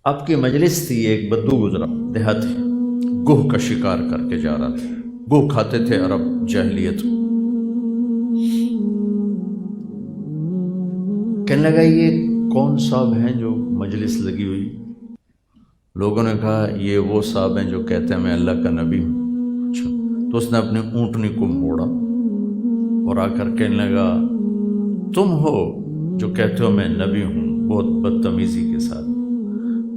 آپ کی مجلس تھی، ایک بدو گزرا دیہاتی، گوہ کا شکار کر کے جا رہا تھا۔ گوہ کھاتے تھے عرب جاہلیت۔ کہنے لگا یہ کون صاحب ہیں جو مجلس لگی ہوئی؟ لوگوں نے کہا یہ وہ صاحب ہیں جو کہتے ہیں میں اللہ کا نبی ہوں۔ اچھا، تو اس نے اپنے اونٹنی کو موڑا اور آ کر کہنے لگا تم ہو جو کہتے ہو میں نبی ہوں، بہت بدتمیزی کے ساتھ۔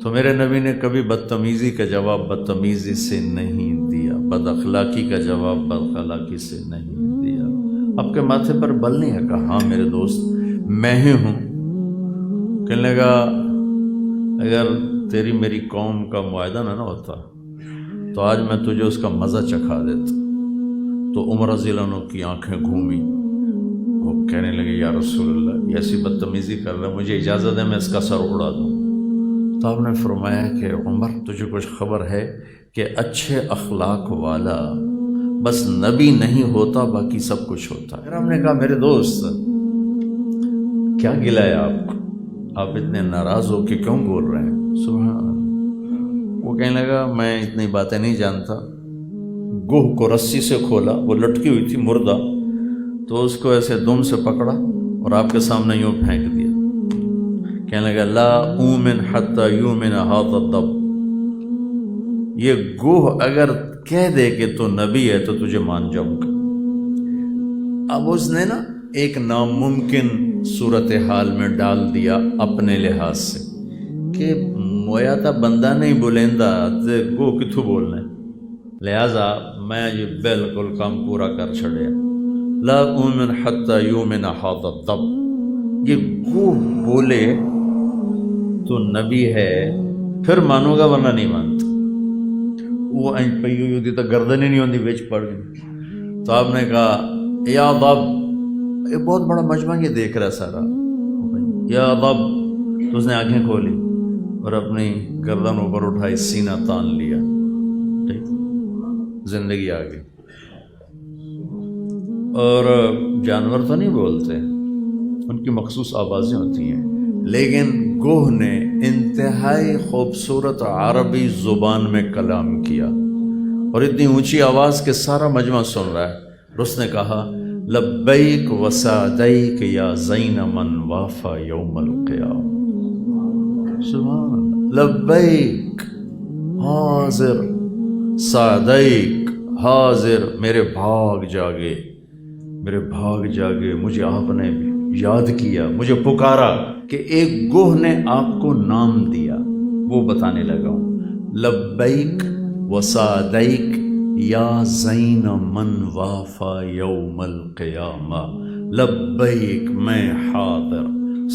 تو میرے نبی نے کبھی بدتمیزی کا جواب بدتمیزی سے نہیں دیا، بد اخلاقی کا جواب بد اخلاقی سے نہیں دیا۔ آپ کے ماتھے پر بل نہیں ہے؟ کہا ہاں میرے دوست میں ہی ہوں۔ کہنے لگا اگر تیری میری قوم کا معاہدہ نہ ہوتا تو آج میں تجھے اس کا مزہ چکھا دیتا۔ تو عمر رضی اللہ عنہ کی آنکھیں گھومی، وہ کہنے لگے یا رسول اللہ یہ ایسی بدتمیزی کر رہا ہے، مجھے اجازت ہے میں اس کا سر اڑا دوں۔ تو آپ نے فرمایا کہ عمر تجھے کچھ خبر ہے کہ اچھے اخلاق والا بس نبی نہیں ہوتا باقی سب کچھ ہوتا ہے۔ پھر ہم نے کہا میرے دوست کیا گلہ ہے آپ کو؟ آپ اتنے ناراض ہو کہ کیوں بول رہے ہیں؟ سبحان اللہ۔ وہ کہنے لگا میں اتنی باتیں نہیں جانتا۔ گوہ کو رسی سے کھولا، وہ لٹکی ہوئی تھی مردہ، تو اس کو ایسے دم سے پکڑا اور آپ کے سامنے یوں پھینک دیا۔ کہنے لگا لا اومن حتی یومن ھذا الضب، یہ گوہ اگر کہہ دے کہ تو نبی ہے تو تجھے مان جاؤں گا۔ اب اس نے نا ایک ناممکن صورتحال میں ڈال دیا اپنے لحاظ سے کہ مویا تا بندہ نہیں بولیندا تے گوہ کتھوں بولنا ہے، لہذا میں یہ بالکل کام پورا کر چھڑیا۔ لا اومن حتی یومن ھذا الضب، یہ گوہ بولے تو نبی ہے پھر مانو گا ورنہ نہیں مانتا۔ وہ اینج پہ یوں دی تو گردن ہی نہیں ہوندی، وچ پڑ گئی۔ تو آپ نے کہا یا ضب، یہ بہت بڑا مجمع یہ دیکھ رہا سارا، یا ضب۔ تو اس نے آنکھیں کھولی اور اپنی گردن اوپر اٹھائی، سینہ تان لیا، ٹھیک، زندگی آ گئی۔ اور جانور تو نہیں بولتے، ان کی مخصوص آوازیں ہوتی ہیں، لیکن گوہ نے انتہائی خوبصورت عربی زبان میں کلام کیا اور اتنی اونچی آواز کہ سارا مجمع سن رہا ہے۔ اور اس نے کہا لبیک وسعدیک یا زین من وافا یوم القیامہ، سبحان اللہ، لبیک حاضر، سعدیک حاضر، میرے بھاگ جاگے، میرے بھاگ جاگے، مجھے آپ نے یاد کیا، مجھے پکارا کہ ایک گوہ نے آپ کو نام دیا، وہ بتانے لگا ہوں۔ لبیک وسعدیک یا زین من وافا یوم القیامہ، لبیک میں حاضر،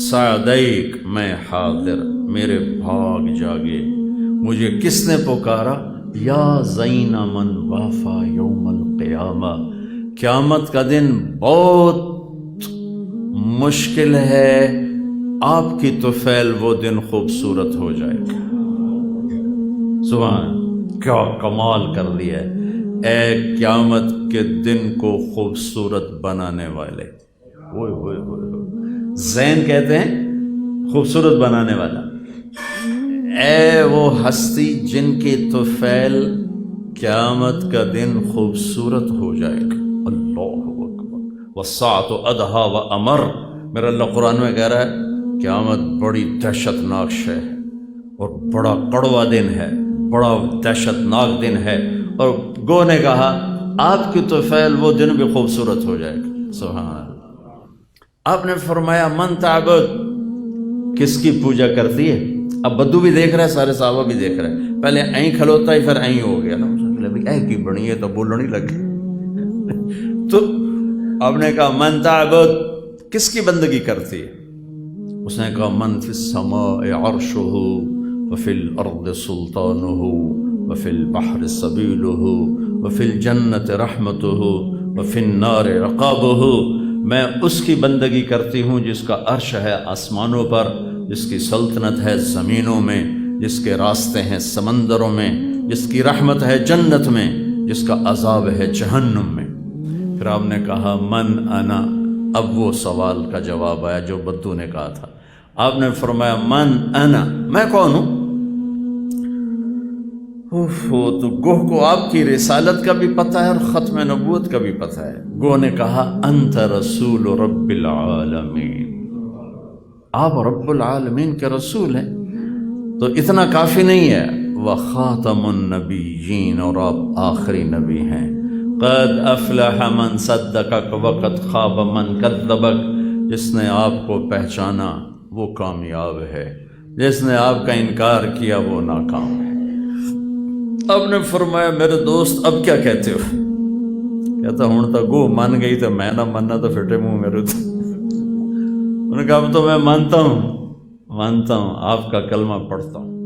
سعدیک میں حاضر، میرے بھاگ جاگے، مجھے کس نے پکارا؟ یا زین من وافا یوم القیامہ، قیامت کا دن بہت مشکل ہے، آپ کی طفیل وہ دن خوبصورت ہو جائے گا۔ سبحان، کیا کمال کر دیا ہے، اے قیامت کے دن کو خوبصورت بنانے والے، اوئے ہوئے ہوئے، زین کہتے ہیں خوبصورت بنانے والا، اے وہ ہستی جن کی طفیل قیامت کا دن خوبصورت ہو جائے گا۔ اللہ اکبر، والساعۃ ادھیٰ وامر، میرا اللہ قرآن میں کہہ رہا ہے قیامت بڑی دہشت ناک شے ہے اور بڑا کڑوا دن ہے، بڑا دہشت ناک دن ہے۔ اور گو نے کہا آپ کی طفیل وہ دن بھی خوبصورت ہو جائے گا۔ سبحان اللہ۔ آپ نے فرمایا من تعبد، کس کی پوجا کرتی ہے؟ اب بدو بھی دیکھ رہا ہے، سارے صحابہ بھی دیکھ رہے ہیں، پہلے این کھلوتا ہی پھر این ہو گیا نا، اے کی بنی ہے تو بولنے لگے۔ تو آپ نے کہا من تعبد، کس کی بندگی کرتی ہے؟ اس نے کہا من فی السماء عرشہ وفی الارض سلطانہ وفی البحر سبیلہ وفی الجنت رحمتہ وفی النار عقابہ، میں اس کی بندگی کرتی ہوں جس کا عرش ہے آسمانوں پر، جس کی سلطنت ہے زمینوں میں، جس کے راستے ہیں سمندروں میں، جس کی رحمت ہے جنت میں، جس کا عذاب ہے جہنم میں۔ پھر آپ نے کہا من انا، اب وہ سوال کا جواب آیا جو بدو نے کہا تھا۔ آپ نے فرمایا من انا، میں کون ہوں؟ وہ تو گوہ کو آپ کی رسالت کا بھی پتہ ہے اور ختم نبوت کا بھی پتہ ہے۔ گوہ نے کہا انت رسول رب العالمین، آپ رب العالمین کے رسول ہیں، تو اتنا کافی نہیں ہے، وخاتم النبیین، اور آپ آخری نبی ہیں۔ قد افلح من صدقک وقد خاب من کذبک، جس نے آپ کو پہچانا وہ کامیاب ہے، جس نے آپ کا انکار کیا وہ ناکام ہے۔ اب نے فرمایا میرے دوست اب کیا کہتے ہو؟ کہتا ہوں تو گو مان گئی تو میں نہ ماننا تو پھٹے منہ میرے تو۔ انہوں نے کہا اب تو میں مانتا ہوں آپ کا کلمہ پڑھتا ہوں۔